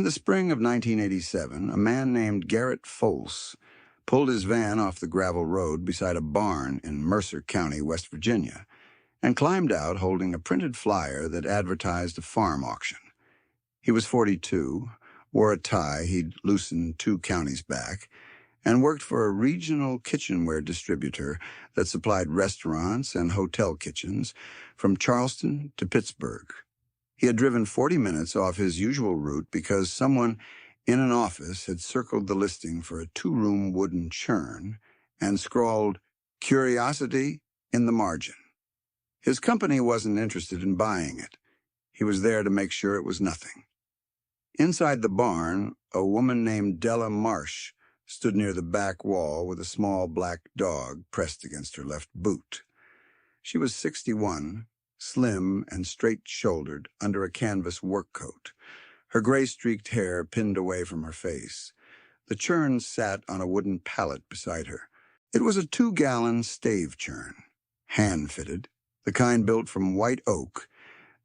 the spring of 1987, a man named Garrett Folse pulled his van off the gravel road beside a barn in Mercer County, West Virginia, and climbed out holding a printed flyer that advertised a farm auction. He was 42, wore a tie he'd loosened 2 counties back, and worked for a regional kitchenware distributor that supplied restaurants and hotel kitchens from Charleston to Pittsburgh. He had driven 40 minutes off his usual route because someone in an office had circled the listing for a 2-room wooden churn and scrawled, "Curiosity," in the margin. His company wasn't interested in buying it. He was there to make sure it was nothing. Inside the barn, a woman named Della Marsh stood near the back wall with a small black dog pressed against her left boot. She was 61, slim and straight-shouldered under a canvas work coat, her gray-streaked hair pinned away from her face. The churn sat on a wooden pallet beside her. It was a 2-gallon stave churn, hand-fitted, the kind built from white oak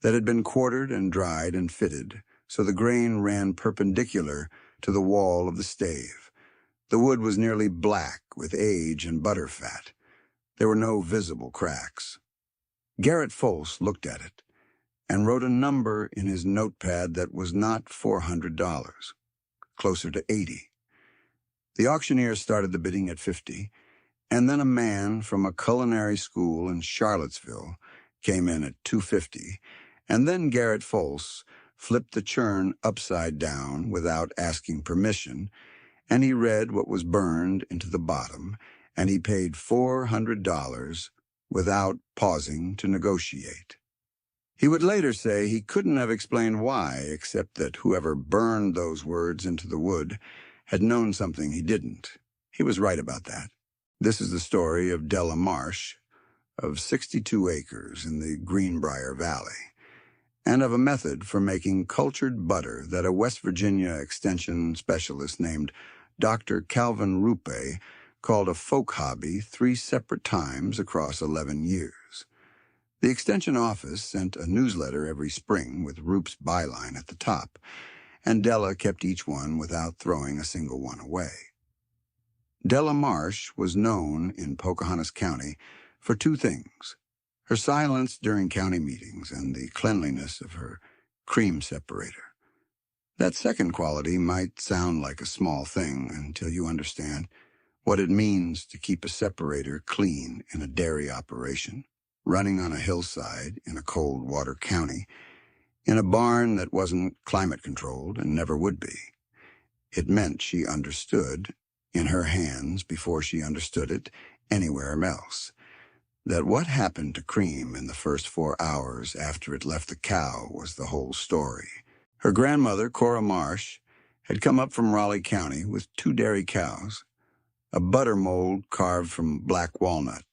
that had been quartered and dried and fitted so the grain ran perpendicular to the wall of the stave. The wood was nearly black with age and butterfat. There were no visible cracks. Garrett Folse looked at it and wrote a number in his notepad that was not $400, closer to $80. The auctioneer started the bidding at $50, and then a man from a culinary school in Charlottesville came in at $250, and then Garrett Folse flipped the churn upside down without asking permission, and he read what was burned into the bottom, and he paid $400 without pausing to negotiate. He would later say he couldn't have explained why, except that whoever burned those words into the wood had known something he didn't. He was right about that. This is the story of Della Marsh, of 62 acres in the Greenbrier Valley, and of a method for making cultured butter that a West Virginia extension specialist named Dr. Calvin Rupe called a folk hobby 3 separate times across 11 years. The extension office sent a newsletter every spring with Rupe's byline at the top, and Della kept each one without throwing a single one away. Della Marsh was known in Pocahontas County for 2 things: her silence during county meetings and the cleanliness of her cream separator. That second quality might sound like a small thing until you understand what it means to keep a separator clean in a dairy operation, running on a hillside in a cold water county, in a barn that wasn't climate-controlled and never would be. It meant she understood, in her hands before she understood it anywhere else, that what happened to cream in the first 4 hours after it left the cow was the whole story. Her grandmother, Cora Marsh, had come up from Raleigh County with 2 dairy cows, a butter mold carved from black walnut,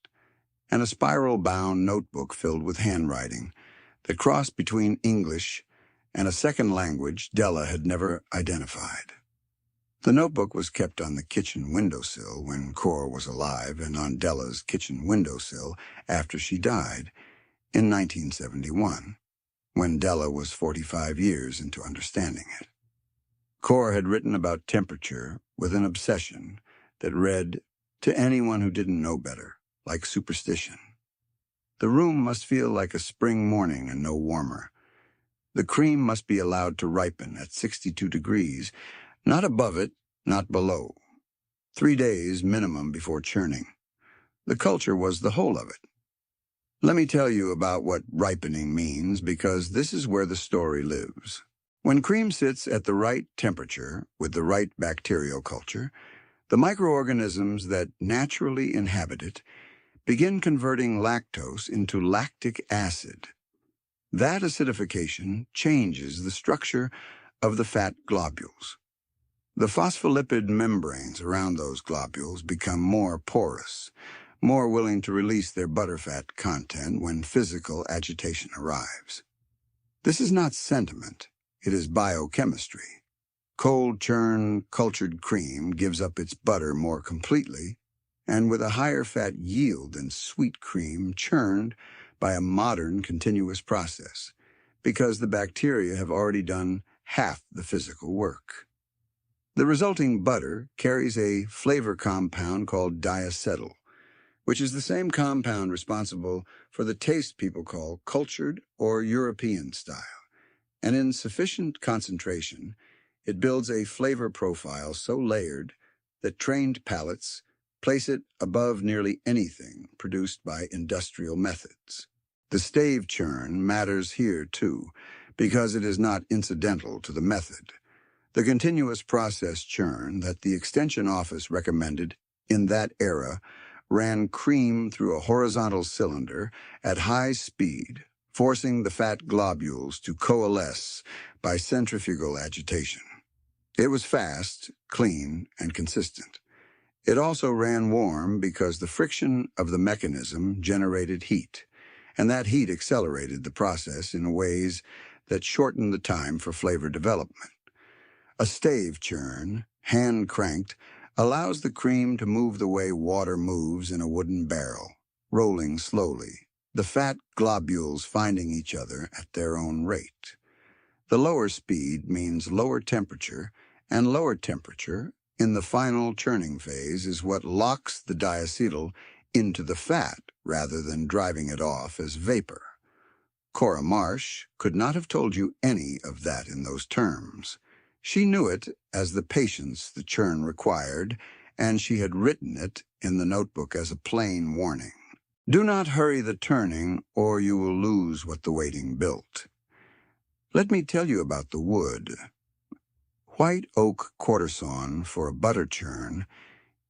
and a spiral-bound notebook filled with handwriting that crossed between English and a second language Della had never identified. The notebook was kept on the kitchen windowsill when Cora was alive and on Della's kitchen windowsill after she died in 1971, when Della was 45 years into understanding it. Cora had written about temperature with an obsession that read, to anyone who didn't know better, like superstition. The room must feel like a spring morning and no warmer. The cream must be allowed to ripen at 62 degrees, not above it, not below. 3 days minimum before churning. The culture was the whole of it. Let me tell you about what ripening means, because this is where the story lives. When cream sits at the right temperature with the right bacterial culture, the microorganisms that naturally inhabit it begin converting lactose into lactic acid. That acidification changes the structure of the fat globules. The phospholipid membranes around those globules become more porous, more willing to release their butterfat content when physical agitation arrives. This is not sentiment, it is biochemistry. Cold churn cultured cream gives up its butter more completely and with a higher fat yield than sweet cream churned by a modern continuous process, because the bacteria have already done half the physical work. The resulting butter carries a flavor compound called diacetyl, which is the same compound responsible for the taste people call cultured or European style. And in sufficient concentration, it builds a flavor profile so layered that trained palates place it above nearly anything produced by industrial methods. The stave churn matters here, too, because it is not incidental to the method. The continuous process churn that the Extension Office recommended in that era ran cream through a horizontal cylinder at high speed, forcing the fat globules to coalesce by centrifugal agitation. It was fast, clean, and consistent. It also ran warm because the friction of the mechanism generated heat, and that heat accelerated the process in ways that shortened the time for flavor development. A stave churn, hand-cranked, allows the cream to move the way water moves in a wooden barrel, rolling slowly, the fat globules finding each other at their own rate. The lower speed means lower temperature, and lower temperature in the final churning phase is what locks the diacetyl into the fat rather than driving it off as vapor. Cora Marsh could not have told you any of that in those terms. She knew it as the patience the churn required, and she had written it in the notebook as a plain warning. Do not hurry the turning, or you will lose what the waiting built. Let me tell you about the wood. White oak quartersawn for a butter churn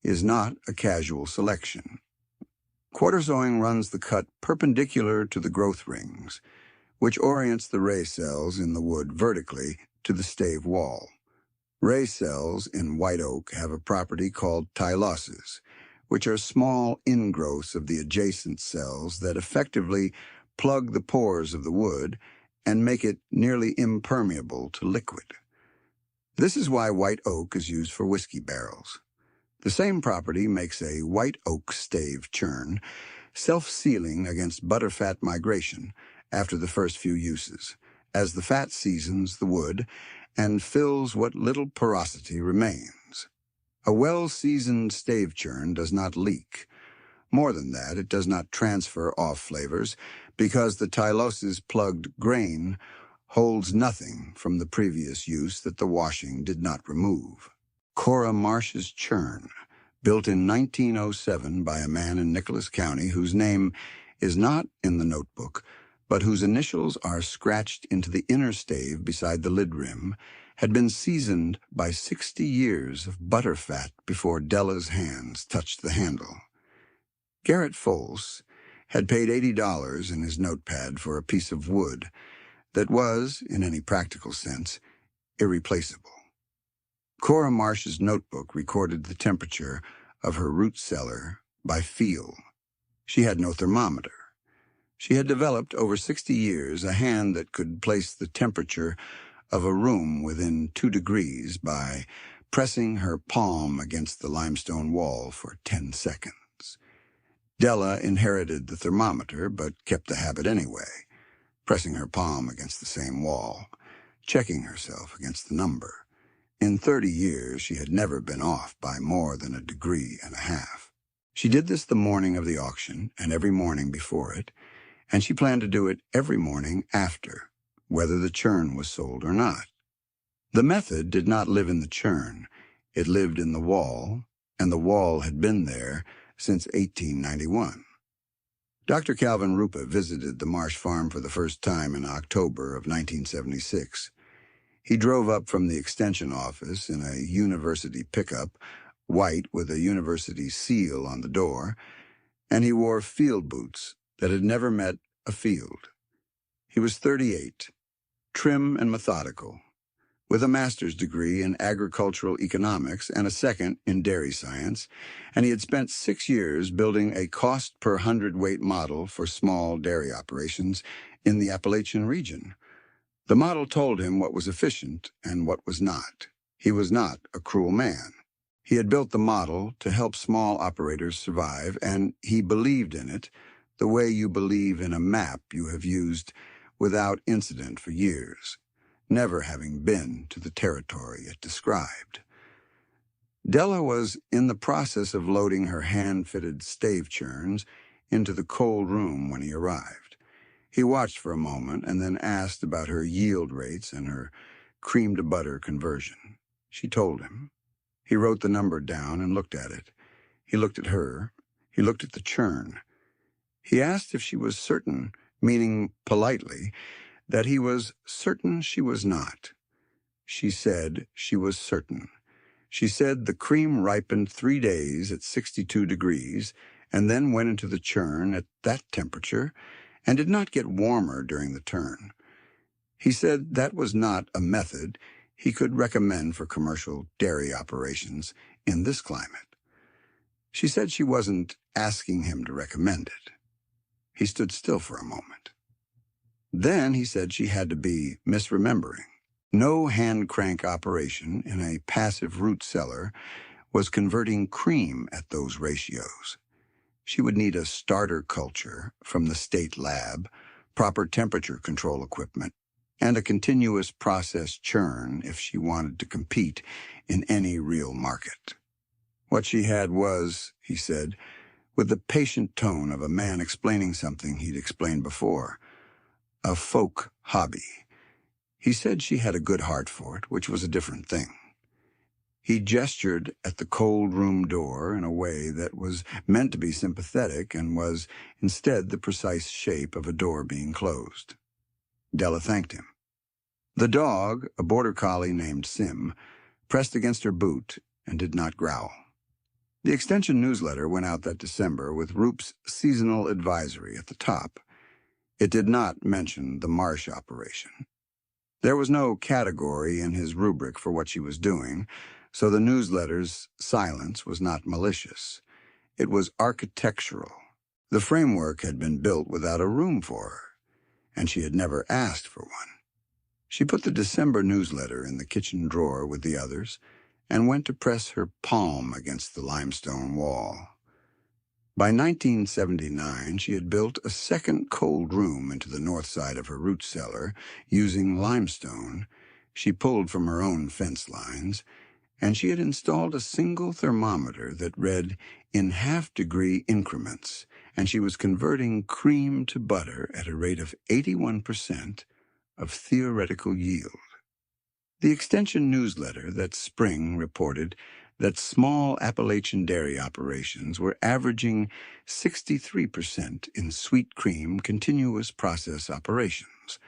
is not a casual selection. Quartersawing runs the cut perpendicular to the growth rings, which orients the ray cells in the wood vertically to the stave wall. Ray cells in white oak have a property called tyloses, which are small ingrowths of the adjacent cells that effectively plug the pores of the wood and make it nearly impermeable to liquid. This is why white oak is used for whiskey barrels. The same property makes a white oak stave churn self-sealing against butterfat migration after the first few uses, as the fat seasons the wood and fills what little porosity remains. A well-seasoned stave churn does not leak. More than that, it does not transfer off flavors because the tyloses-plugged grain holds nothing from the previous use that the washing did not remove. Cora Marsh's churn, built in 1907 by a man in Nicholas County whose name is not in the notebook, but whose initials are scratched into the inner stave beside the lid rim, had been seasoned by 60 years of butterfat before Della's hands touched the handle. Garrett Fols had paid $80 in his notepad for a piece of wood that was, in any practical sense, irreplaceable. Cora Marsh's notebook recorded the temperature of her root cellar by feel. She had no thermometer. She had developed over 60 years a hand that could place the temperature of a room within 2 degrees by pressing her palm against the limestone wall for 10 seconds. Della inherited the thermometer but kept the habit anyway, pressing her palm against the same wall, checking herself against the number. In 30 years, she had never been off by more than 1.5 degrees. She did this the morning of the auction and every morning before it, and she planned to do it every morning after, whether the churn was sold or not. The method did not live in the churn. It lived in the wall, and the wall had been there since 1891. Dr. Calvin Rupa visited the Marsh farm for the first time in October of 1976. He drove up from the Extension Office in a university pickup, white with a university seal on the door, and he wore field boots that had never met a field. He was 38, trim and methodical, with a master's degree in agricultural economics and a second in dairy science, and he had spent 6 years building a cost-per-hundredweight model for small dairy operations in the Appalachian region. The model told him what was efficient and what was not. He was not a cruel man. He had built the model to help small operators survive, and he believed in it the way you believe in a map you have used without incident for years. never having been to the territory it described. Della was in the process of loading her hand-fitted stave churns into the cold room when he arrived. He watched for a moment and then asked about her yield rates and her cream-to-butter conversion. She told him. He wrote the number down and looked at it. He looked at her. He looked at the churn. He asked if she was certain, meaning politely, that he was certain she was not. She said she was certain. She said the cream ripened 3 days at 62 degrees and then went into the churn at that temperature and did not get warmer during the turn. He said that was not a method he could recommend for commercial dairy operations in this climate. She said she wasn't asking him to recommend it. He stood still for a moment. Then he said she had to be misremembering. No hand-crank operation in a passive root cellar was converting cream at those ratios. She would need a starter culture from the state lab, proper temperature control equipment, and a continuous process churn if she wanted to compete in any real market. What she had was, he said, with the patient tone of a man explaining something he'd explained before, a folk hobby. He said she had a good heart for it, which was a different thing. He gestured at the cold room door in a way that was meant to be sympathetic and was instead the precise shape of a door being closed. Della thanked him. The dog, a border collie named Sim, pressed against her boot and did not growl. The extension newsletter went out that December with Roop's seasonal advisory at the top. It did not mention the marsh operation. There was no category in his rubric for what she was doing, so the newsletter's silence was not malicious. It was architectural. The framework had been built without a room for her, and she had never asked for one. She put the December newsletter in the kitchen drawer with the others and went to press her palm against the limestone wall. By 1979, she had built a second cold room into the north side of her root cellar using limestone she pulled from her own fence lines, and she had installed a single thermometer that read in half-degree increments, and she was converting cream to butter at a rate of 81% of theoretical yield. The extension newsletter that spring reported that small Appalachian dairy operations were averaging 63% in sweet cream continuous process operations.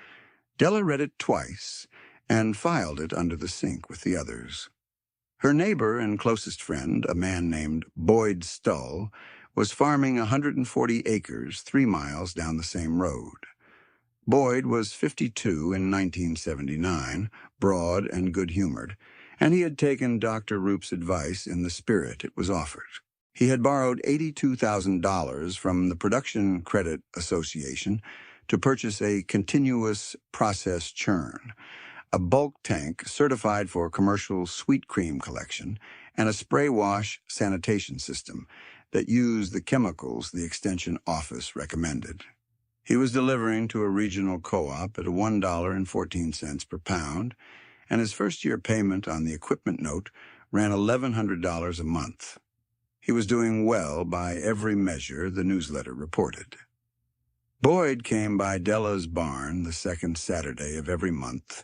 Della read it twice and filed it under the sink with the others. Her neighbor and closest friend, a man named Boyd Stull, was farming 140 acres 3 miles down the same road. Boyd was 52 in 1979, broad and good-humored, and he had taken Dr. Roop's advice in the spirit it was offered. He had borrowed $82,000 from the Production Credit Association to purchase a continuous process churn, a bulk tank certified for commercial sweet cream collection, and a spray wash sanitation system that used the chemicals the Extension office recommended. He was delivering to a regional co-op at $1.14 per pound, and his first-year payment on the equipment note ran $1,100 a month. He was doing well by every measure the newsletter reported. Boyd came by Della's barn the second Saturday of every month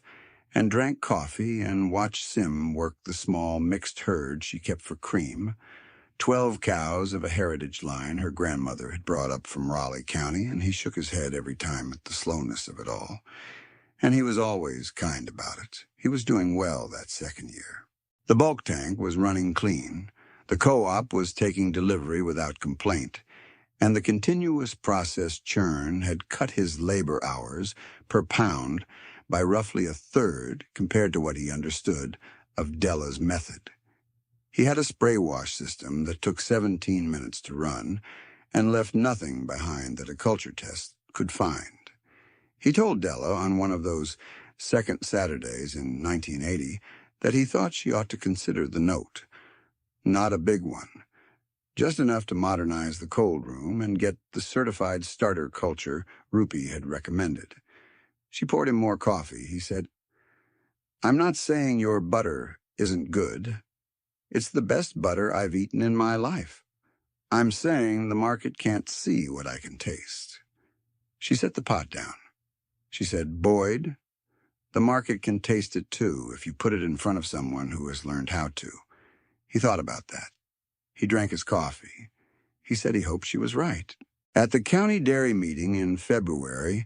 and drank coffee and watched Sim work the small mixed herd she kept for cream, 12 cows of a heritage line her grandmother had brought up from Raleigh County, and he shook his head every time at the slowness of it all. And he was always kind about it. He was doing well that second year. The bulk tank was running clean, the co-op was taking delivery without complaint, and the continuous process churn had cut his labor hours per pound by roughly a third compared to what he understood of Della's method. He had a spray wash system that took 17 minutes to run and left nothing behind that a culture test could find. He told Della on one of those second Saturdays in 1980 that he thought she ought to consider the note. Not a big one, just enough to modernize the cold room and get the certified starter culture Rupi had recommended. She poured him more coffee. He said, I'm not saying your butter isn't good. It's the best butter I've eaten in my life. I'm saying the market can't see what I can taste." She set the pot down. She said, "Boyd, the market can taste it too if you put it in front of someone who has learned how to." He thought about that. He drank his coffee. He said he hoped she was right. At the county dairy meeting in February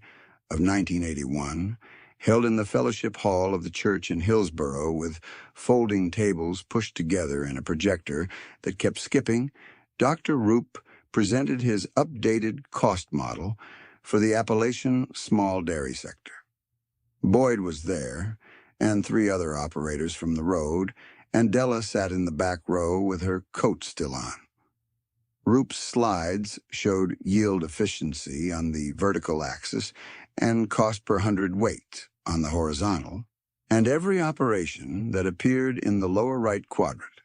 of 1981, held in the fellowship hall of the church in Hillsboro with folding tables pushed together and a projector that kept skipping, Dr. Roop presented his updated cost model for the Appalachian small dairy sector. Boyd was there, and 3 other operators from the road, and Della sat in the back row with her coat still on. Roop's slides showed yield efficiency on the vertical axis and cost per hundredweight on the horizontal, and every operation that appeared in the lower right quadrant,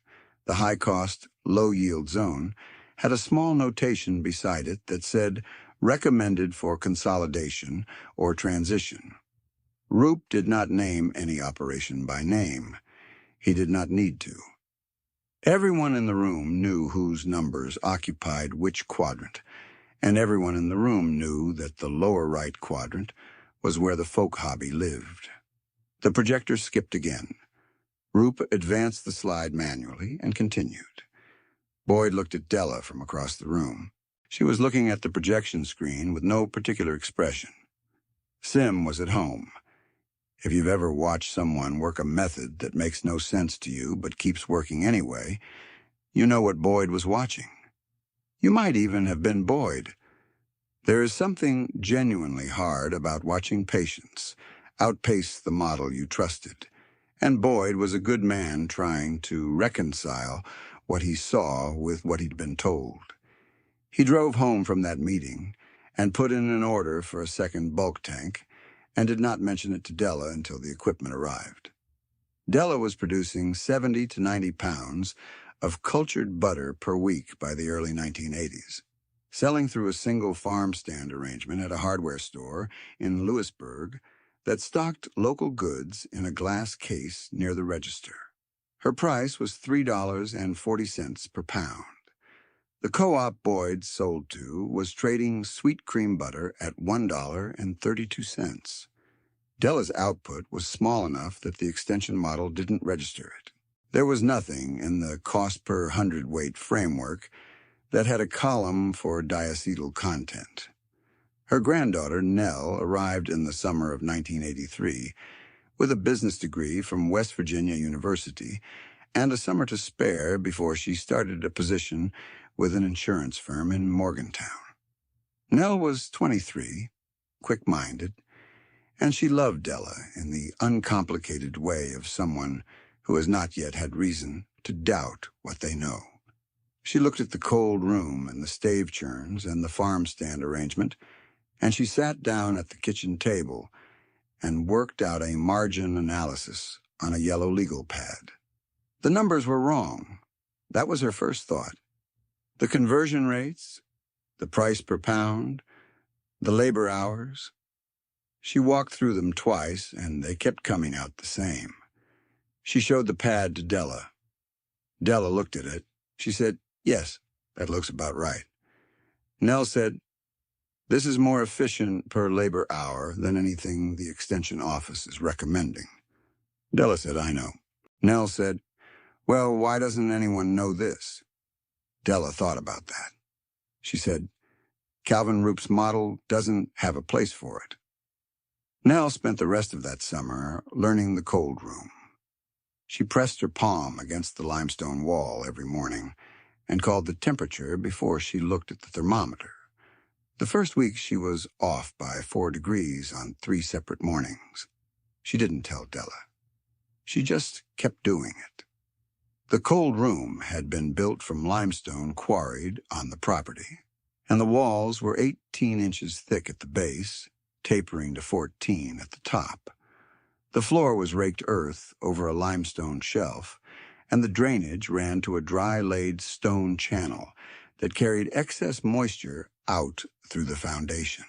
the high-cost, low-yield zone, had a small notation beside it that said recommended for consolidation or transition. Roop did not name any operation by name. He did not need to. Everyone in the room knew whose numbers occupied which quadrant, and everyone in the room knew that the lower right quadrant was where the folk hobby lived. The projector skipped again. Roop advanced the slide manually and continued. Boyd looked at Della from across the room. She was looking at the projection screen with no particular expression. Sim was at home. If you've ever watched someone work a method that makes no sense to you but keeps working anyway, you know what Boyd was watching. You might even have been Boyd. There is something genuinely hard about watching patients outpace the model you trusted, and Boyd was a good man trying to reconcile what he saw with what he'd been told. He drove home from that meeting and put in an order for a second bulk tank, and did not mention it to Della until the equipment arrived. Della was producing 70 to 90 pounds of cultured butter per week by the early 1980s, selling through a single farm stand arrangement at a hardware store in Lewisburg that stocked local goods in a glass case near the register. Her price was $3.40 per pound. The co-op Boyd sold to was trading sweet cream butter at $1.32. Della's output was small enough that the extension model didn't register it. There was nothing in the cost per hundredweight framework that had a column for diacetyl content. Her granddaughter, Nell, arrived in the summer of 1983 with a business degree from West Virginia University and a summer to spare before she started a position with an insurance firm in Morgantown. Nell was 23, quick-minded, and she loved Della in the uncomplicated way of someone who has not yet had reason to doubt what they know. She looked at the cold room and the stave churns and the farm stand arrangement, and she sat down at the kitchen table and worked out a margin analysis on a yellow legal pad. The numbers were wrong. That was her first thought. The conversion rates, the price per pound, the labor hours. She walked through them twice, and they kept coming out the same. She showed the pad to Della. Della looked at it. She said, "Yes, that looks about right." Nell said, "This is more efficient per labor hour than anything the extension office is recommending." Della said, "I know." Nell said, "Well, why doesn't anyone know this?" Della thought about that. She said, "Calvin Roop's model doesn't have a place for it." Nell spent the rest of that summer learning the cold room. She pressed her palm against the limestone wall every morning and called the temperature before she looked at the thermometer. The first week she was off by 4 degrees on 3 separate mornings. She didn't tell Della. She just kept doing it. The cold room had been built from limestone quarried on the property, and the walls were 18 inches thick at the base, tapering to 14 at the top. The floor was raked earth over a limestone shelf, and the drainage ran to a dry-laid stone channel that carried excess moisture out through the foundation.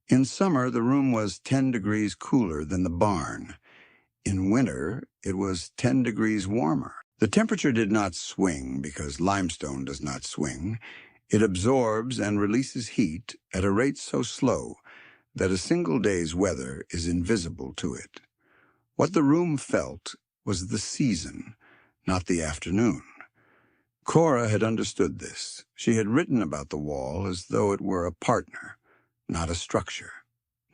In summer, the room was 10 degrees cooler than the barn. In winter, it was 10 degrees warmer. The temperature did not swing because limestone does not swing. It absorbs and releases heat at a rate so slow that a single day's weather is invisible to it. What the room felt was the season, not the afternoon. Cora had understood this. She had written about the wall as though it were a partner, not a structure.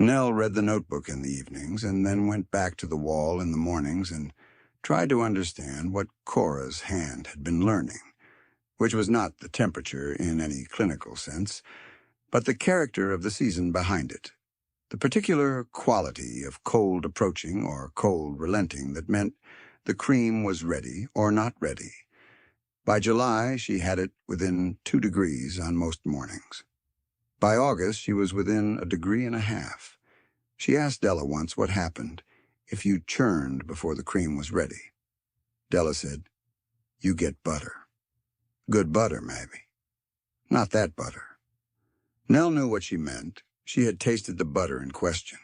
Nell read the notebook in the evenings and then went back to the wall in the mornings and tried to understand what Cora's hand had been learning, which was not the temperature in any clinical sense, but the character of the season behind it, the particular quality of cold approaching or cold relenting that meant the cream was ready or not ready. By July, she had it within 2 degrees on most mornings. By August, she was within 1.5 degrees. She asked Della once what happened if you churned before the cream was ready. Della said, "You get butter. Good butter, maybe. Not that butter." Nell knew what she meant. She had tasted the butter in question.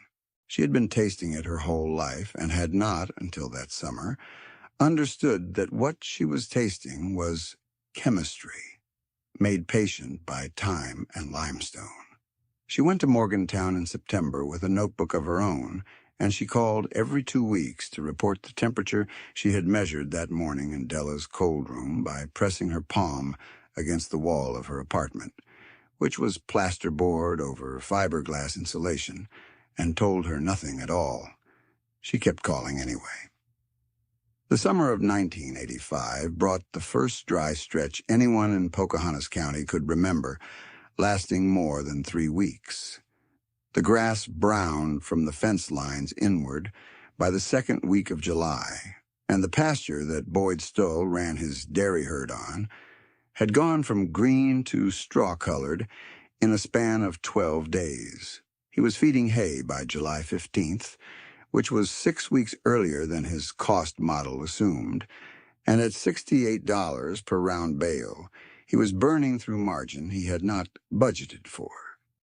She had been tasting it her whole life and had not, until that summer, understood that what she was tasting was chemistry, made patient by time and limestone. She went to Morgantown in September with a notebook of her own, and she called every 2 weeks to report the temperature she had measured that morning in Della's cold room by pressing her palm against the wall of her apartment, which was plasterboard over fiberglass insulation, and told her nothing at all. She kept calling anyway. The summer of 1985 brought the first dry stretch anyone in Pocahontas County could remember, lasting more than 3 weeks. The grass browned from the fence lines inward by the second week of July, and the pasture that Boyd Stoll ran his dairy herd on had gone from green to straw-colored in a span of 12 days. He was feeding hay by July 15th, which was 6 weeks earlier than his cost model assumed, and at $68 per round bale, he was burning through margin he had not budgeted for.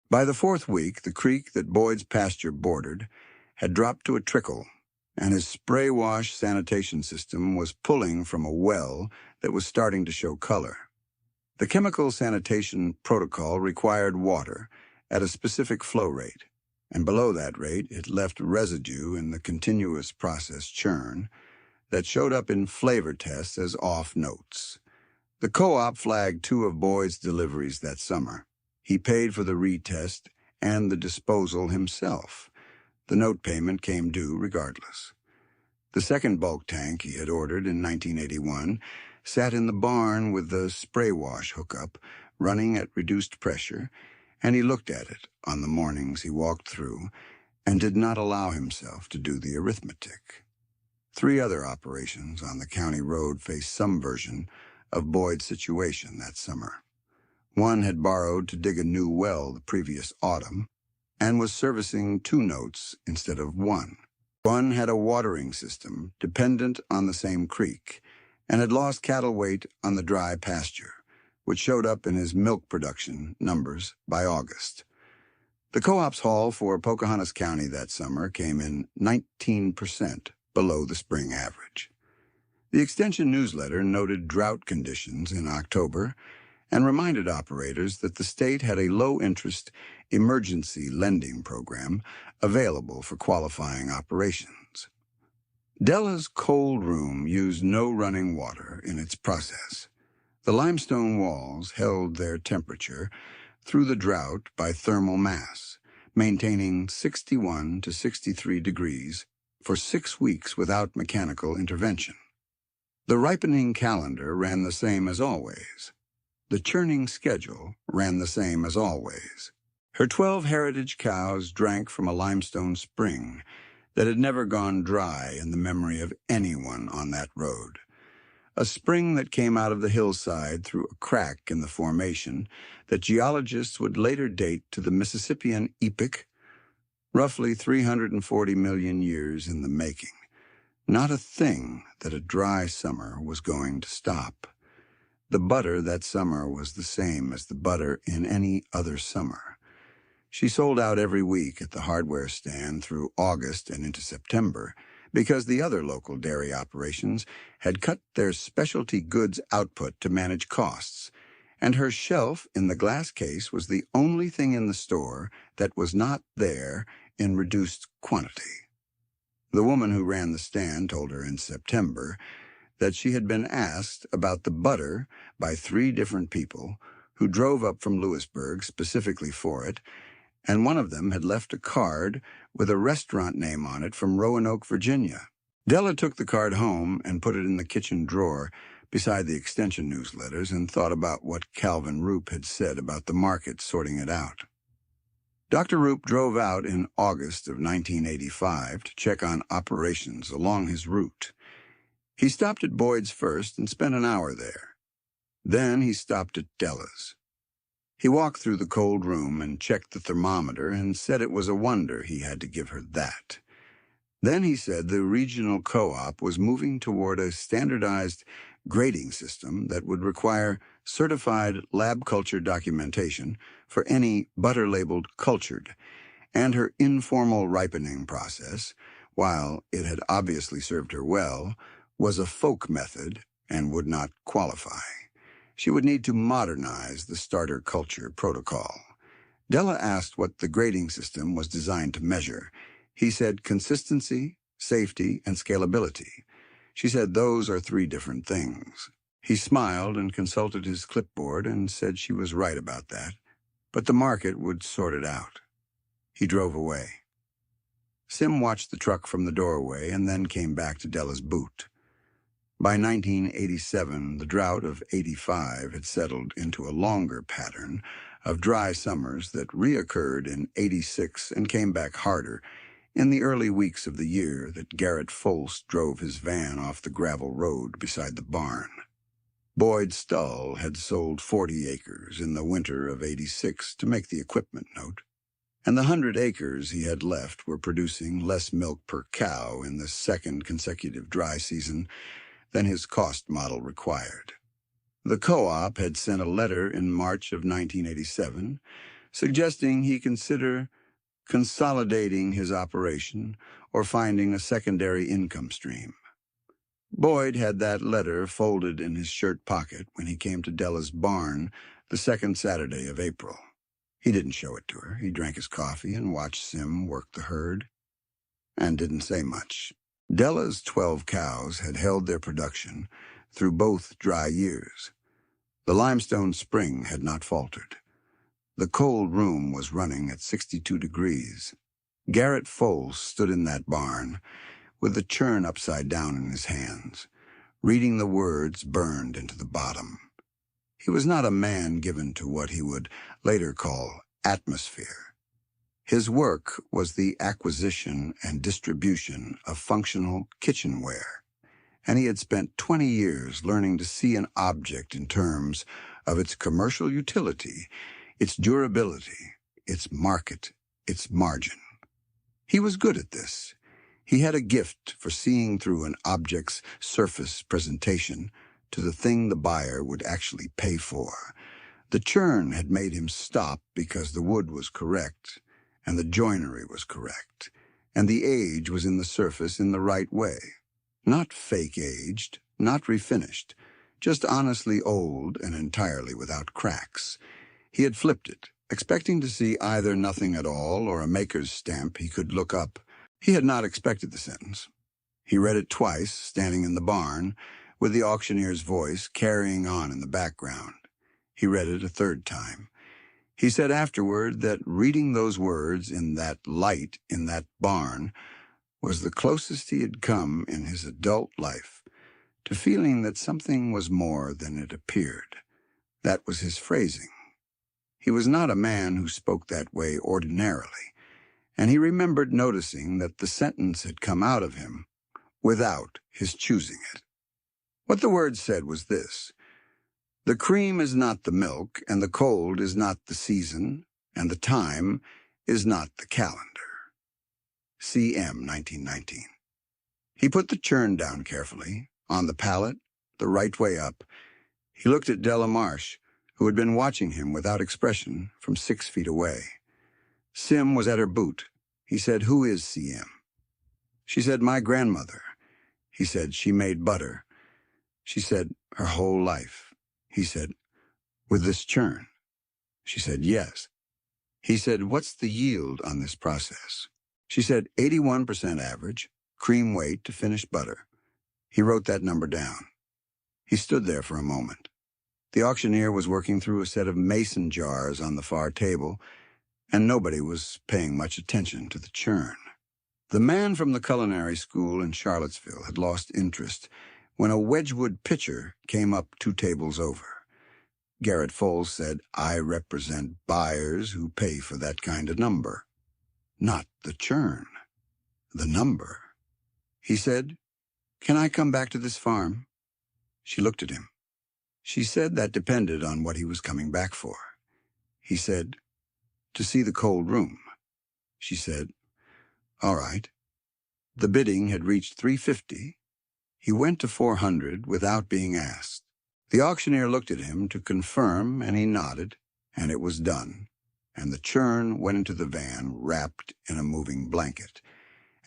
By the 4th week, the creek that Boyd's pasture bordered had dropped to a trickle, and his spray-wash sanitation system was pulling from a well that was starting to show color. The chemical sanitation protocol required water at a specific flow rate, and below that rate it left residue in the continuous process churn that showed up in flavor tests as off notes. The co-op flagged 2 of Boyd's deliveries that summer. He paid for the retest and the disposal himself. The note payment came due regardless. The second bulk tank he had ordered in 1981 sat in the barn with the spray wash hookup running at reduced pressure, and he looked at it on the mornings he walked through and did not allow himself to do the arithmetic. 3 other operations on the county road faced some version of Boyd's situation that summer. One had borrowed to dig a new well the previous autumn and was servicing 2 notes instead of 1. One had a watering system dependent on the same creek and had lost cattle weight on the dry pasture, which showed up in his milk production numbers by August. The co-op's haul for Pocahontas County that summer came in 19% below the spring average. The Extension newsletter noted drought conditions in October and reminded operators that the state had a low-interest emergency lending program available for qualifying operations. Della's cold room used no running water in its process. The limestone walls held their temperature through the drought by thermal mass, maintaining 61 to 63 degrees for 6 weeks without mechanical intervention. The ripening calendar ran the same as always. The churning schedule ran the same as always. Her 12 heritage cows drank from a limestone spring that had never gone dry in the memory of anyone on that road. A spring that came out of the hillside through a crack in the formation that geologists would later date to the Mississippian epoch, roughly 340 million years in the making. Not a thing that a dry summer was going to stop. The butter that summer was the same as the butter in any other summer. She sold out every week at the hardware stand through August and into September because the other local dairy operations had cut their specialty goods output to manage costs, and her shelf in the glass case was the only thing in the store that was not there in reduced quantity. The woman who ran the stand told her in September that she had been asked about the butter by 3 different people who drove up from Lewisburg specifically for it, and one of them had left a card with a restaurant name on it from Roanoke, Virginia. Della took the card home and put it in the kitchen drawer beside the extension newsletters and thought about what Calvin Roop had said about the market sorting it out. Dr. Roop drove out in August of 1985 to check on operations along his route. He stopped at Boyd's first and spent an hour there. Then he stopped at Della's. He walked through the cold room and checked the thermometer and said it was a wonder he had to give her that. Then he said the regional co-op was moving toward a standardized grading system that would require certified lab culture documentation for any butter-labeled cultured, and her informal ripening process, while it had obviously served her well, was a folk method and would not qualify. She would need to modernize the starter culture protocol. Della asked what the grading system was designed to measure. He said consistency, safety, and scalability. She said those are 3 different things. He smiled and consulted his clipboard and said she was right about that, but the market would sort it out. He drove away. Sim watched the truck from the doorway and then came back to Della's boot. By 1987, the drought of '85 had settled into a longer pattern of dry summers that reoccurred in '86 and came back harder in the early weeks of the year that Garrett Folse drove his van off the gravel road beside the barn. Boyd Stull had sold 40 acres in the winter of '86 to make the equipment note, and the 100 acres he had left were producing less milk per cow in the second consecutive dry season than his cost model required. The co-op had sent a letter in March of 1987 suggesting he consider consolidating his operation or finding a secondary income stream. Boyd had that letter folded in his shirt pocket when he came to Della's barn the second Saturday of April. He didn't show it to her. He drank his coffee and watched Sim work the herd, and didn't say much. Della's 12 cows had held their production through both dry years. The limestone spring had not faltered. The cold room was running at 62 degrees. Garrett Folse stood in that barn with the churn upside down in his hands, reading the words burned into the bottom. He was not a man given to what he would later call atmosphere. His work was the acquisition and distribution of functional kitchenware, and he had spent 20 years learning to see an object in terms of its commercial utility, its durability, its market, its margin. He was good at this. He had a gift for seeing through an object's surface presentation to the thing the buyer would actually pay for. The churn had made him stop because the wood was correct, and the joinery was correct, and the age was in the surface in the right way. Not fake-aged, not refinished, just honestly old and entirely without cracks. He had flipped it, expecting to see either nothing at all or a maker's stamp he could look up. He had not expected the sentence. He read it twice, standing in the barn, with the auctioneer's voice carrying on in the background. He read it a 3rd time. He said afterward that reading those words in that light in that barn was the closest he had come in his adult life to feeling that something was more than it appeared. That was his phrasing. He was not a man who spoke that way ordinarily, and he remembered noticing that the sentence had come out of him without his choosing it. What the words said was this: the cream is not the milk, and the cold is not the season, and the time is not the calendar. C.M. 1919. He put the churn down carefully, on the pallet, the right way up. He looked at Della Marsh, who had been watching him without expression from 6 feet away. Sim was at her boot. He said, "Who is C.M.?" She said, "My grandmother." He said, "She made butter." She said, "Her whole life." He said, "With this churn?" She said, "Yes." He said, "What's the yield on this process?" She said, 81% average, cream weight to finished butter. He wrote that number down. He stood there for a moment. The auctioneer was working through a set of mason jars on the far table, and nobody was paying much attention to the churn. The man from the culinary school in Charlottesville had lost interest when a Wedgwood pitcher came up 2 tables over. Garrett Foles said, "I represent buyers who pay for that kind of number." Not the churn, the number. He said, "Can I come back to this farm?" She looked at him. She said that depended on what he was coming back for. He said, "To see the cold room." She said, "All right." The bidding had reached $350. He went to $400 without being asked. The auctioneer looked at him to confirm, and he nodded, and it was done. And the churn went into the van wrapped in a moving blanket.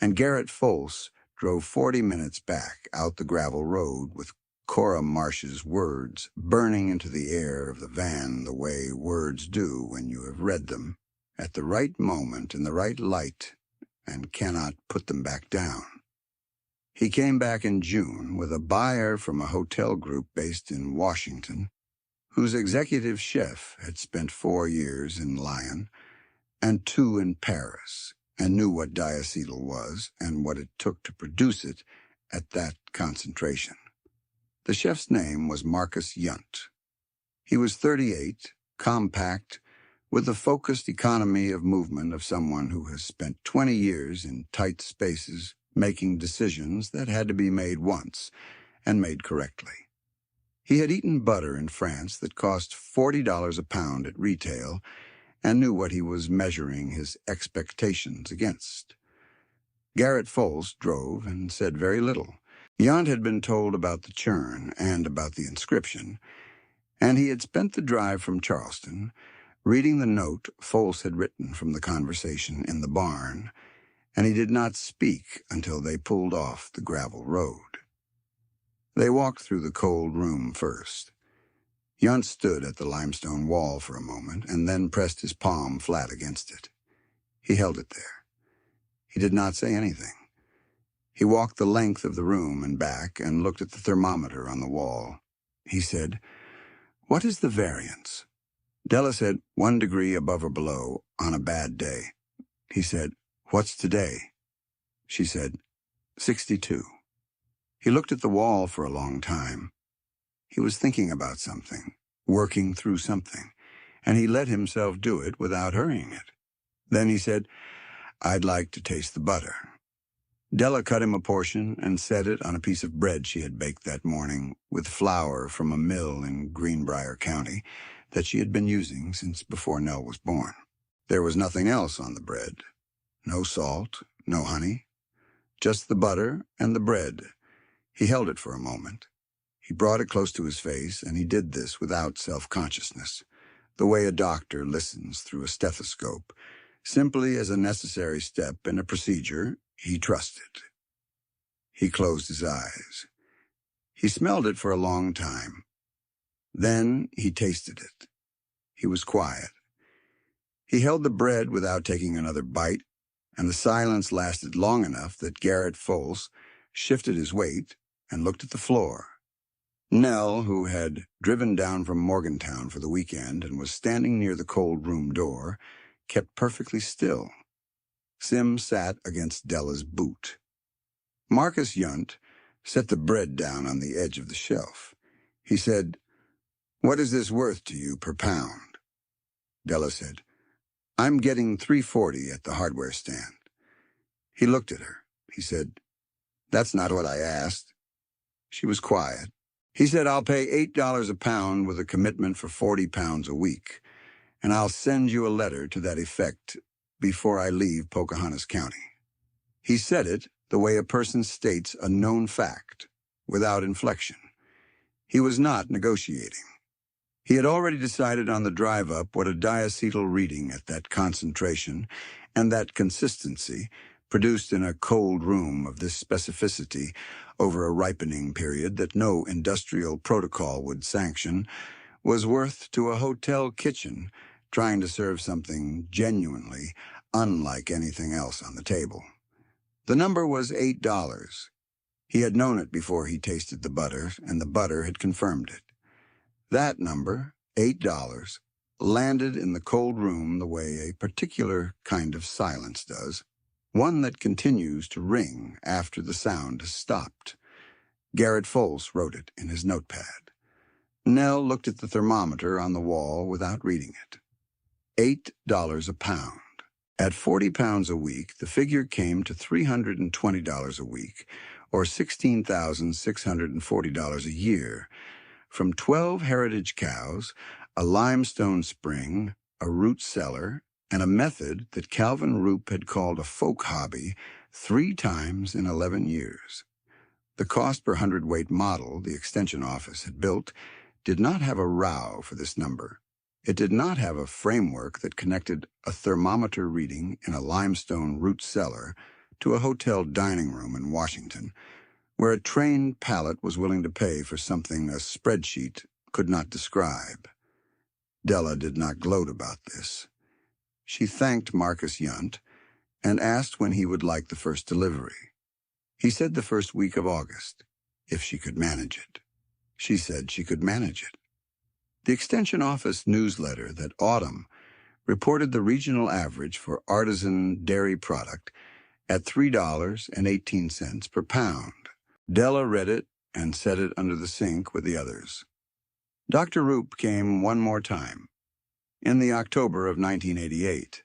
And Garrett Foles drove 40 minutes back out the gravel road with Cora Marsh's words burning into the air of the van the way words do when you have read them, at the right moment in the right light, and cannot put them back down. He came back in June with a buyer from a hotel group based in Washington, whose executive chef had spent 4 years in Lyon and 2 in Paris, and knew what diacetyl was and what it took to produce it at that concentration. The chef's name was Marcus Yunt. He was 38, compact, with the focused economy of movement of someone who has spent 20 years in tight spaces making decisions that had to be made once and made correctly. He had eaten butter in France that cost $40 a pound at retail and knew what he was measuring his expectations against. Garrett Foles drove and said very little. Yunt had been told about the churn and about the inscription, and he had spent the drive from Charleston reading the note Foles had written from the conversation in the barn, and he did not speak until they pulled off the gravel road. They walked through the cold room first. Yunt stood at the limestone wall for a moment and then pressed his palm flat against it. He held it there. He did not say anything. He walked the length of the room and back and looked at the thermometer on the wall. He said, "What is the variance?" Della said 1 degree above or below on a bad day. He said, "What's today?" She said, 62. He looked at the wall for a long time. He was thinking about something, working through something, and he let himself do it without hurrying it. Then he said, "I'd like to taste the butter." Della cut him a portion and set it on a piece of bread she had baked that morning with flour from a mill in Greenbrier County that she had been using since before Nell was born. There was nothing else on the bread. No salt, no honey, just the butter and the bread. He held it for a moment. He brought it close to his face, and he did this without self-consciousness, the way a doctor listens through a stethoscope, simply as a necessary step in a procedure he trusted. He closed his eyes. He smelled it for a long time. Then he tasted it. He was quiet. He held the bread without taking another bite, and the silence lasted long enough that Garrett Foles shifted his weight and looked at the floor. Nell, who had driven down from Morgantown for the weekend and was standing near the cold room door, kept perfectly still. Sim sat against Della's boot. Marcus Yunt set the bread down on the edge of the shelf. He said, "What is this worth to you per pound?" Della said, "I'm getting $3.40 at the hardware stand." He looked at her. He said, "That's not what I asked." She was quiet. He said, "I'll pay $8 a pound with a commitment for 40 pounds a week, and I'll send you a letter to that effect before I leave Pocahontas County." He said it the way a person states a known fact, without inflection. He was not negotiating. He had already decided on the drive up what a diacetyl reading at that concentration and that consistency produced in a cold room of this specificity over a ripening period that no industrial protocol would sanction, was worth to a hotel kitchen trying to serve something genuinely unlike anything else on the table. The number was $8. He had known it before he tasted the butter, and the butter had confirmed it. That number, $8, landed in the cold room the way a particular kind of silence does, one that continues to ring after the sound has stopped. Garrett Foles wrote it in his notepad. Nell looked at the thermometer on the wall without reading it. $8 a pound. At 40 pounds a week, the figure came to $320 a week, or $16,640 a year, from 12 heritage cows, a limestone spring, a root cellar, and a method that Calvin Roop had called a folk hobby 3 times in 11 years. The cost per hundredweight model the extension office had built did not have a row for this number. It did not have a framework that connected a thermometer reading in a limestone root cellar to a hotel dining room in Washington, where a trained palate was willing to pay for something a spreadsheet could not describe. Della did not gloat about this. She thanked Marcus Yunt and asked when he would like the first delivery. He said the first week of August, if she could manage it. She said she could manage it. The Extension Office newsletter that autumn reported the regional average for artisan dairy product at $3.18 per pound. Della read it and set it under the sink with the others. Dr. Roop came one more time, in the October of 1988,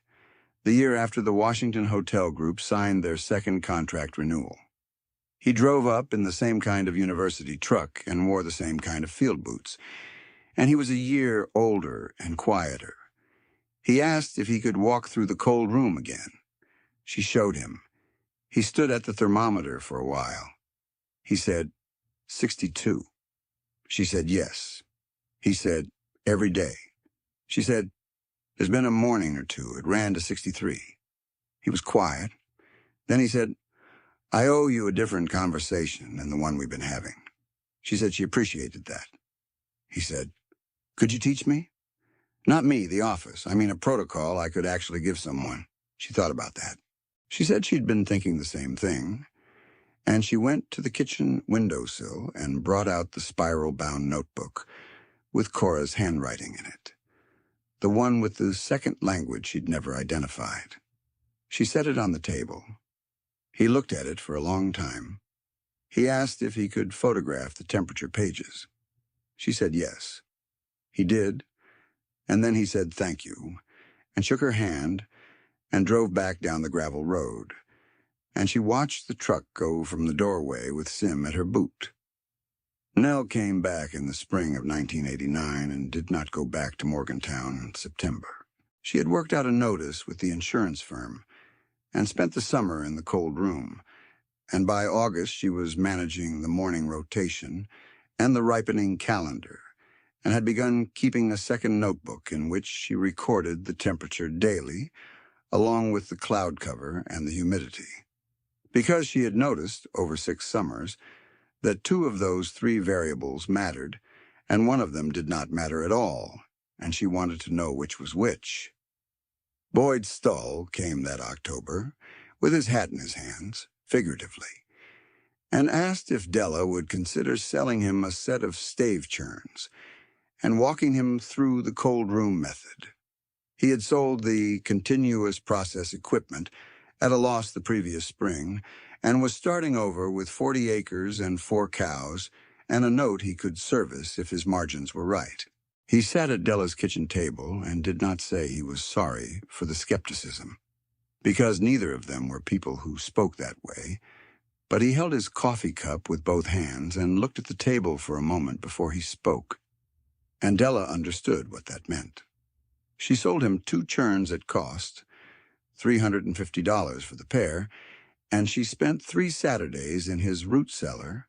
the year after the Washington Hotel Group signed their second contract renewal. He drove up in the same kind of university truck and wore the same kind of field boots, and he was a year older and quieter. He asked if he could walk through the cold room again. She showed him. He stood at the thermometer for a while. He said, 62. She said, yes. He said, every day. She said, there's been a morning or two. It ran to 63. He was quiet. Then he said, I owe you a different conversation than the one we've been having. She said she appreciated that. He said, could you teach me? Not me, the office. I mean a protocol I could actually give someone. She thought about that. She said she'd been thinking the same thing, and she went to the kitchen windowsill and brought out the spiral-bound notebook with Cora's handwriting in it, the one with the second language she'd never identified. She set it on the table. He looked at it for a long time. He asked if he could photograph the temperature pages. She said yes. He did, and then he said thank you, and shook her hand, and drove back down the gravel road, and she watched the truck go from the doorway with Sim at her boot. Nell came back in the spring of 1989 and did not go back to Morgantown in September. She had worked out a notice with the insurance firm and spent the summer in the cold room, and by August she was managing the morning rotation and the ripening calendar, and had begun keeping a second notebook in which she recorded the temperature daily, along with the cloud cover and the humidity. Because she had noticed, over 6 summers, that 2 of those 3 variables mattered, and one of them did not matter at all, and she wanted to know which was which. Boyd Stull came that October, with his hat in his hands, figuratively, and asked if Della would consider selling him a set of stave churns and walking him through the cold room method. He had sold the continuous process equipment at a loss the previous spring and was starting over with 40 acres and 4 cows and a note he could service if his margins were right. He sat at Della's kitchen table and did not say he was sorry for the skepticism, because neither of them were people who spoke that way, but he held his coffee cup with both hands and looked at the table for a moment before he spoke. And Della understood what that meant. She sold him 2 churns at cost, $350 for the pair, and she spent 3 Saturdays in his root cellar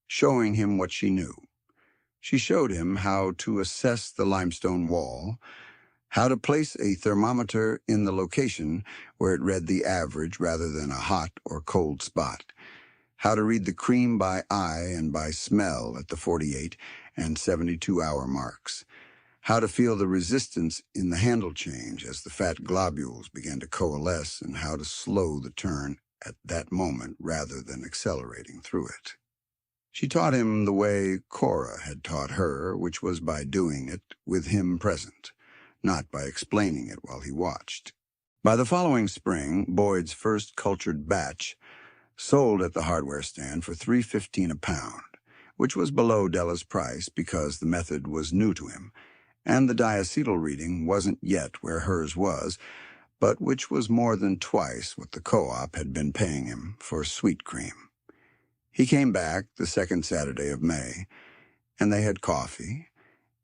showing him what she knew. She showed him how to assess the limestone wall, how to place a thermometer in the location where it read the average rather than a hot or cold spot, how to read the cream by eye and by smell at the 48 and 72-hour marks, how to feel the resistance in the handle change as the fat globules began to coalesce, and how to slow the turn at that moment rather than accelerating through it. She taught him the way Cora had taught her, which was by doing it with him present, not by explaining it while he watched. By the following spring, Boyd's first cultured batch sold at the hardware stand for $3.15 a pound, which was below Della's price because the method was new to him, and the diacetyl reading wasn't yet where hers was, but which was more than twice what the co-op had been paying him for sweet cream. He came back the second Saturday of May, and they had coffee,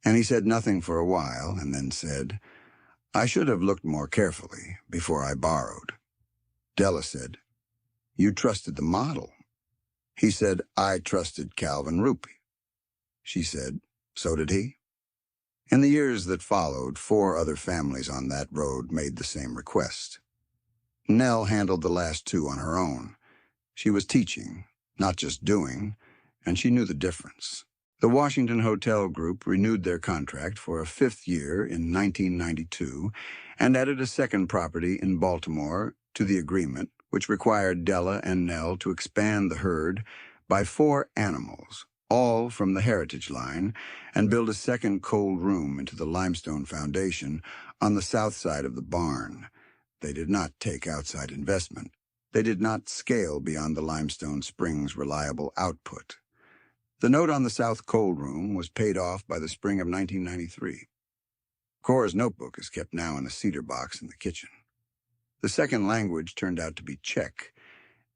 and he said nothing for a while, and then said, "I should have looked more carefully before I borrowed." Della said, "You trusted the model." He said, "I trusted Calvin Rupy." She said, "So did he." In the years that followed, 4 other families on that road made the same request. Nell handled the last 2 on her own. She was teaching, not just doing, and she knew the difference. The Washington Hotel Group renewed their contract for a 5th year in 1992 and added a second property in Baltimore to the agreement, which required Della and Nell to expand the herd by 4 animals, all from the heritage line, and build a second cold room into the limestone foundation on the south side of the barn. They did not take outside investment. They did not scale beyond the limestone springs' reliable output. The note on the south cold room was paid off by the spring of 1993. Cora's notebook is kept now in a cedar box in the kitchen. The second language turned out to be Czech,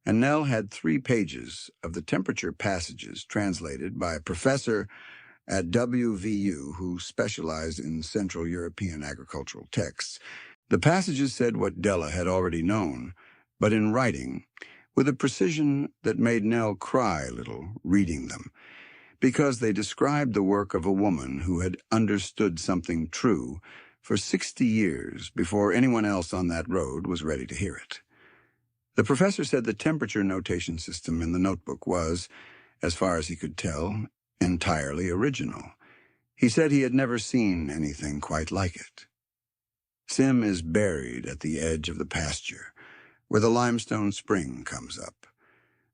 and Nell had 3 pages of the temperature passages translated by a professor at WVU who specialized in Central European agricultural texts. The passages said what Della had already known, but in writing, with a precision that made Nell cry a little reading them, because they described the work of a woman who had understood something true for 60 years before anyone else on that road was ready to hear it. The professor said the temperature notation system in the notebook was, as far as he could tell, entirely original. He said he had never seen anything quite like it. Sim is buried at the edge of the pasture, where the limestone spring comes up.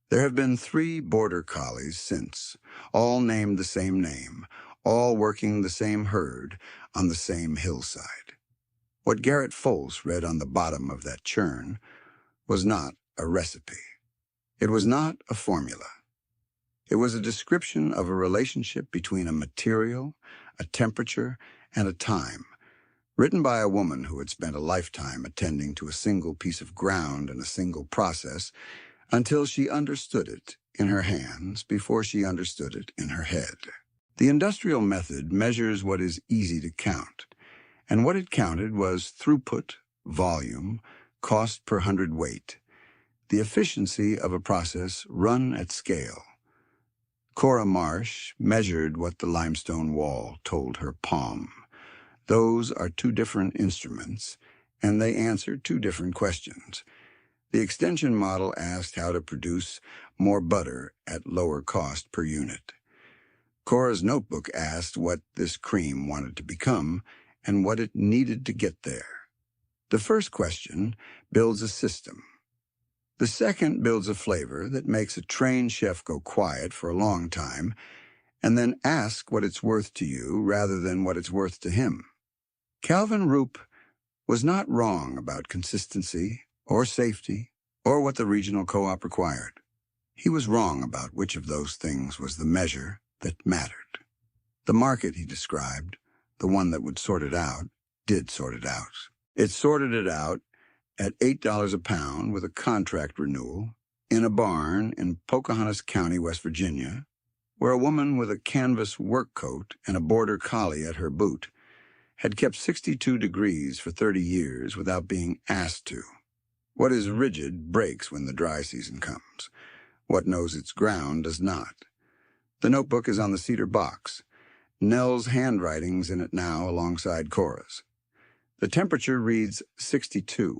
There have been 3 border collies since, all named the same name, all working the same herd on the same hillside. What Garrett Folse read on the bottom of that churn was not a recipe. It was not a formula. It was a description of a relationship between a material, a temperature, and a time, written by a woman who had spent a lifetime attending to a single piece of ground and a single process until she understood it in her hands before she understood it in her head. The industrial method measures what is easy to count, and what it counted was throughput, volume, cost per hundredweight, the efficiency of a process run at scale. Cora Marsh measured what the limestone wall told her palm. Those are 2 different instruments, and they answer 2 different questions. The extension model asked how to produce more butter at lower cost per unit. Cora's notebook asked what this cream wanted to become and what it needed to get there. The first question builds a system. The second builds a flavor that makes a trained chef go quiet for a long time and then ask what it's worth to you rather than what it's worth to him. Calvin Roop was not wrong about consistency or safety or what the regional co-op required. He was wrong about which of those things was the measure that mattered. The market he described, the one that would sort it out, did sort it out. It sorted it out at $8 a pound with a contract renewal in a barn in Pocahontas County, West Virginia, where a woman with a canvas work coat and a border collie at her boot had kept 62 degrees for 30 years without being asked to. What is rigid breaks when the dry season comes. What knows its ground does not. The notebook is on the cedar box. Nell's handwriting's in it now alongside Cora's. The temperature reads 62.